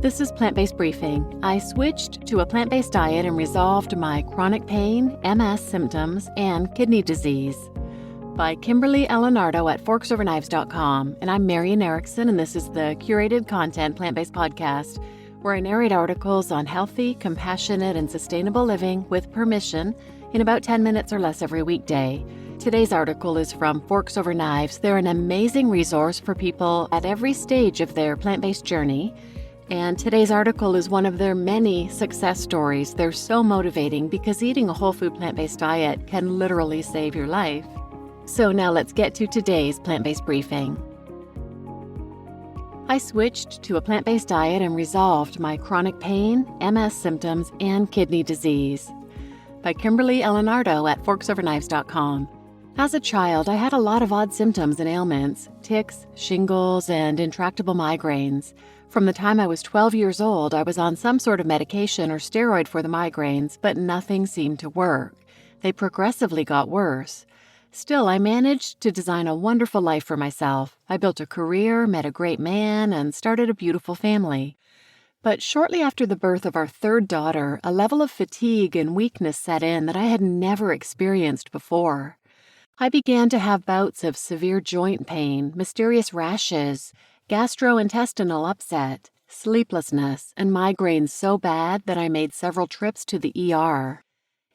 This is Plant-Based Briefing. I switched to a plant-based diet and resolved my chronic pain, MS symptoms, and kidney disease. By Kimberly Eallonardo at forksoverknives.com. And I'm Marian Erickson, and this is the curated content plant-based podcast where I narrate articles on healthy, compassionate, and sustainable living with permission in about 10 minutes or less every weekday. Today's article is from Forks Over Knives. They're an amazing resource for people at every stage of their plant-based journey. And today's article is one of their many success stories. They're so motivating because eating a whole food plant-based diet can literally save your life. So now let's get to today's plant-based briefing. I switched to a plant-based diet and resolved my chronic pain, MS symptoms, and kidney disease. By Kimberly Eallonardo at forksoverknives.com. As a child, I had a lot of odd symptoms and ailments, tics, shingles, and intractable migraines. From the time I was 12 years old, I was on some sort of medication or steroid for the migraines, but nothing seemed to work. They progressively got worse. Still, I managed to design a wonderful life for myself. I built a career, met a great man, and started a beautiful family. But shortly after the birth of our third daughter, a level of fatigue and weakness set in that I had never experienced before. I began to have bouts of severe joint pain, mysterious rashes, gastrointestinal upset, sleeplessness, and migraines so bad that I made several trips to the ER.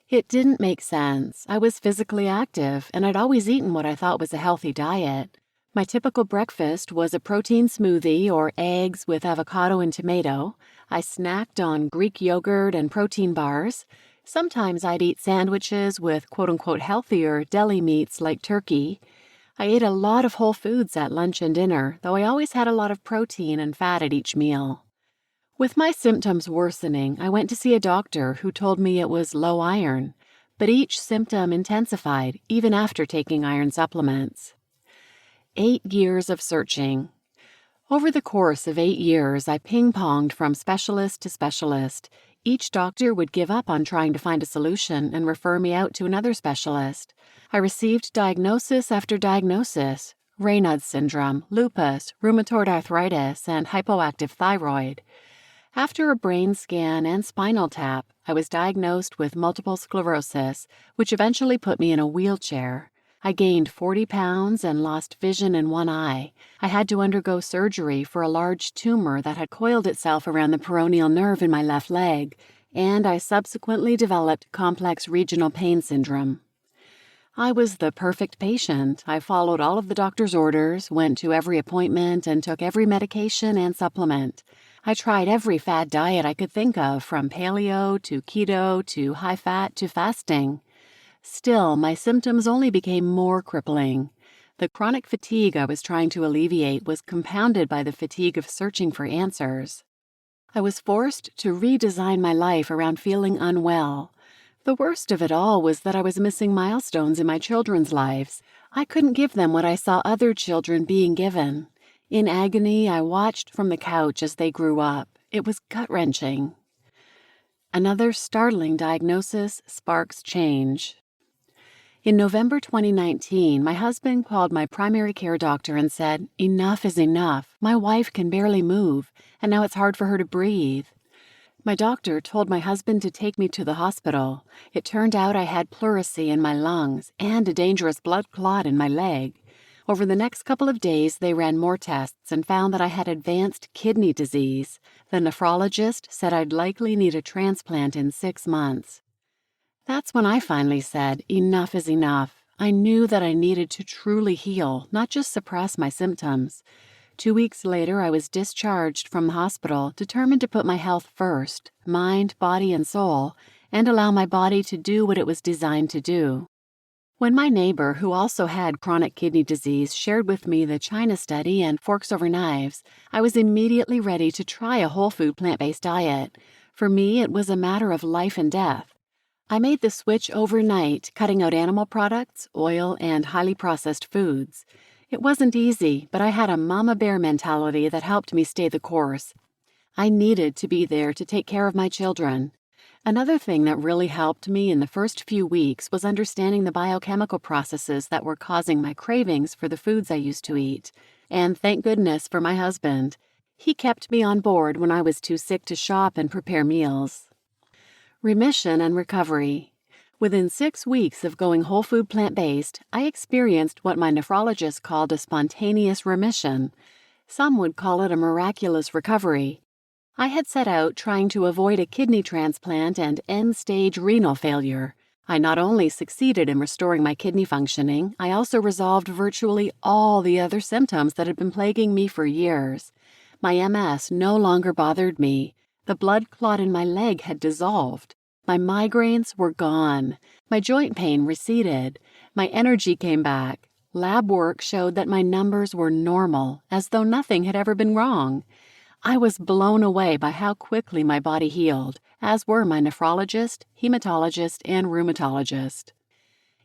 It didn't make sense. I was physically active, and I'd always eaten what I thought was a healthy diet. My typical breakfast was a protein smoothie or eggs with avocado and tomato. I snacked on Greek yogurt and protein bars. Sometimes I'd eat sandwiches with quote-unquote healthier deli meats like turkey. I ate a lot of whole foods at lunch and dinner, though I always had a lot of protein and fat at each meal. With my symptoms worsening, I went to see a doctor who told me it was low iron, but each symptom intensified even after taking iron supplements. 8 years of searching. Over the course of 8 years, I ping-ponged from specialist to specialist. Each doctor would give up on trying to find a solution and refer me out to another specialist. I received diagnosis after diagnosis: Raynaud's syndrome, lupus, rheumatoid arthritis, and hypoactive thyroid. After a brain scan and spinal tap, I was diagnosed with multiple sclerosis, which eventually put me in a wheelchair. I gained 40 pounds and lost vision in one eye. I had to undergo surgery for a large tumor that had coiled itself around the peroneal nerve in my left leg, and I subsequently developed complex regional pain syndrome. I was the perfect patient. I followed all of the doctor's orders, went to every appointment, and took every medication and supplement. I tried every fad diet I could think of, from paleo to keto to high-fat to fasting. Still, my symptoms only became more crippling. The chronic fatigue I was trying to alleviate was compounded by the fatigue of searching for answers. I was forced to redesign my life around feeling unwell. The worst of it all was that I was missing milestones in my children's lives. I couldn't give them what I saw other children being given. In agony, I watched from the couch as they grew up. It was gut-wrenching. Another startling diagnosis sparks change. In November 2019, my husband called my primary care doctor and said, "Enough is enough. My wife can barely move, and now it's hard for her to breathe." My doctor told my husband to take me to the hospital. It turned out I had pleurisy in my lungs and a dangerous blood clot in my leg. Over the next couple of days, they ran more tests and found that I had advanced kidney disease. The nephrologist said I'd likely need a transplant in 6 months. That's when I finally said, enough is enough. I knew that I needed to truly heal, not just suppress my symptoms. 2 weeks later, I was discharged from the hospital, determined to put my health first, mind, body, and soul, and allow my body to do what it was designed to do. When my neighbor, who also had chronic kidney disease, shared with me the China study and Forks Over Knives, I was immediately ready to try a whole food plant-based diet. For me, it was a matter of life and death. I made the switch overnight, cutting out animal products, oil, and highly processed foods. It wasn't easy, but I had a mama bear mentality that helped me stay the course. I needed to be there to take care of my children. Another thing that really helped me in the first few weeks was understanding the biochemical processes that were causing my cravings for the foods I used to eat. And thank goodness for my husband. He kept me on board when I was too sick to shop and prepare meals. Remission and recovery. Within 6 weeks of going whole food plant-based, I experienced what my nephrologist called a spontaneous remission. Some would call it a miraculous recovery. I had set out trying to avoid a kidney transplant and end-stage renal failure. I not only succeeded in restoring my kidney functioning, I also resolved virtually all the other symptoms that had been plaguing me for years. My MS no longer bothered me. The blood clot in my leg had dissolved. My migraines were gone. My joint pain receded. My energy came back. Lab work showed that my numbers were normal, as though nothing had ever been wrong. I was blown away by how quickly my body healed, as were my nephrologist, hematologist, and rheumatologist.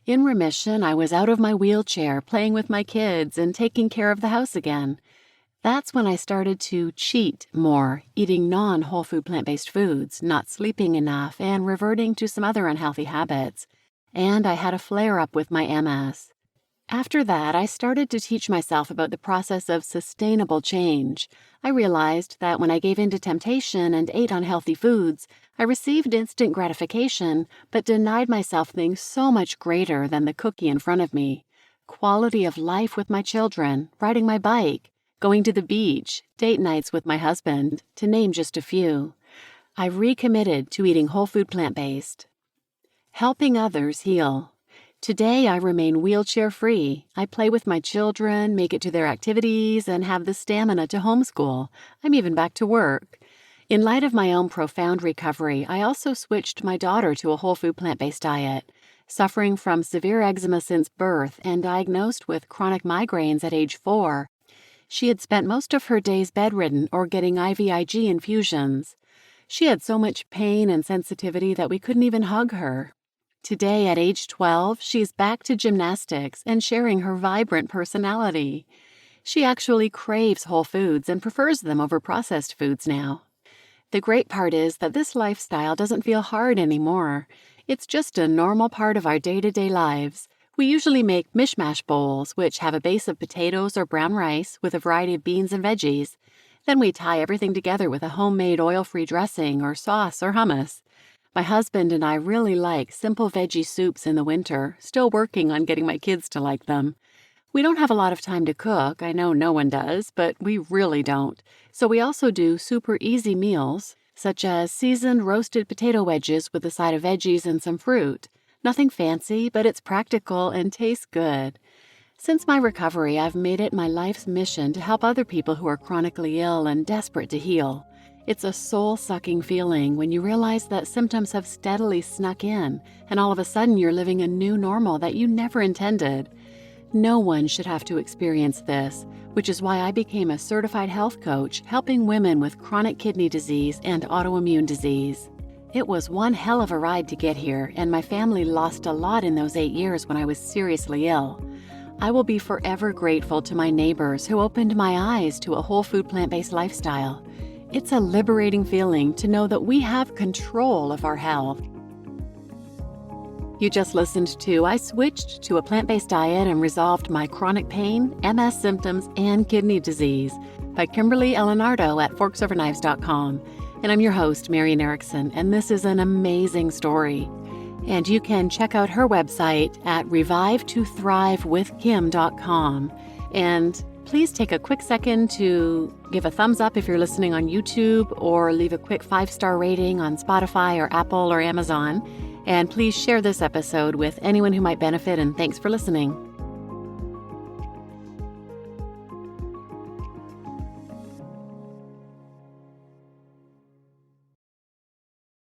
In remission, I was out of my wheelchair, playing with my kids, and taking care of the house again. That's when I started to cheat more, eating non-whole food plant-based foods, not sleeping enough, and reverting to some other unhealthy habits. And I had a flare-up with my MS. After that, I started to teach myself about the process of sustainable change. I realized that when I gave in to temptation and ate unhealthy foods, I received instant gratification, but denied myself things so much greater than the cookie in front of me. Quality of life with my children, riding my bike, going to the beach, date nights with my husband, to name just a few. I recommitted to eating whole food plant-based. Helping others heal. Today, I remain wheelchair-free. I play with my children, make it to their activities, and have the stamina to homeschool. I'm even back to work. In light of my own profound recovery, I also switched my daughter to a whole food plant-based diet. Suffering from severe eczema since birth and diagnosed with chronic migraines at age 4, she had spent most of her days bedridden or getting IVIG infusions. She had so much pain and sensitivity that we couldn't even hug her. Today, at age 12, she's back to gymnastics and sharing her vibrant personality. She actually craves whole foods and prefers them over processed foods now. The great part is that this lifestyle doesn't feel hard anymore. It's just a normal part of our day-to-day lives. We usually make mishmash bowls, which have a base of potatoes or brown rice with a variety of beans and veggies. Then we tie everything together with a homemade oil-free dressing or sauce or hummus. My husband and I really like simple veggie soups in the winter, still working on getting my kids to like them. We don't have a lot of time to cook, I know no one does, but we really don't. So we also do super easy meals, such as seasoned roasted potato wedges with a side of veggies and some fruit. Nothing fancy, but it's practical and tastes good. Since my recovery, I've made it my life's mission to help other people who are chronically ill and desperate to heal. It's a soul-sucking feeling when you realize that symptoms have steadily snuck in, and all of a sudden you're living a new normal that you never intended. No one should have to experience this, which is why I became a certified health coach helping women with chronic kidney disease and autoimmune disease. It was one hell of a ride to get here, and my family lost a lot in those 8 years when I was seriously ill. I will be forever grateful to my neighbors who opened my eyes to a whole food plant-based lifestyle. It's a liberating feeling to know that we have control of our health. You just listened to I Switched to a Plant-Based Diet and Resolved My Chronic Pain, MS Symptoms, and Kidney Disease by Kimberly Eallonardo at forksoverknives.com. And I'm your host, Marian Erickson, and this is an amazing story. And you can check out her website at revivetothrivewithkim.com. And please take a quick second to give a thumbs up if you're listening on YouTube, or leave a quick 5-star rating on Spotify or Apple or Amazon. And please share this episode with anyone who might benefit, and thanks for listening.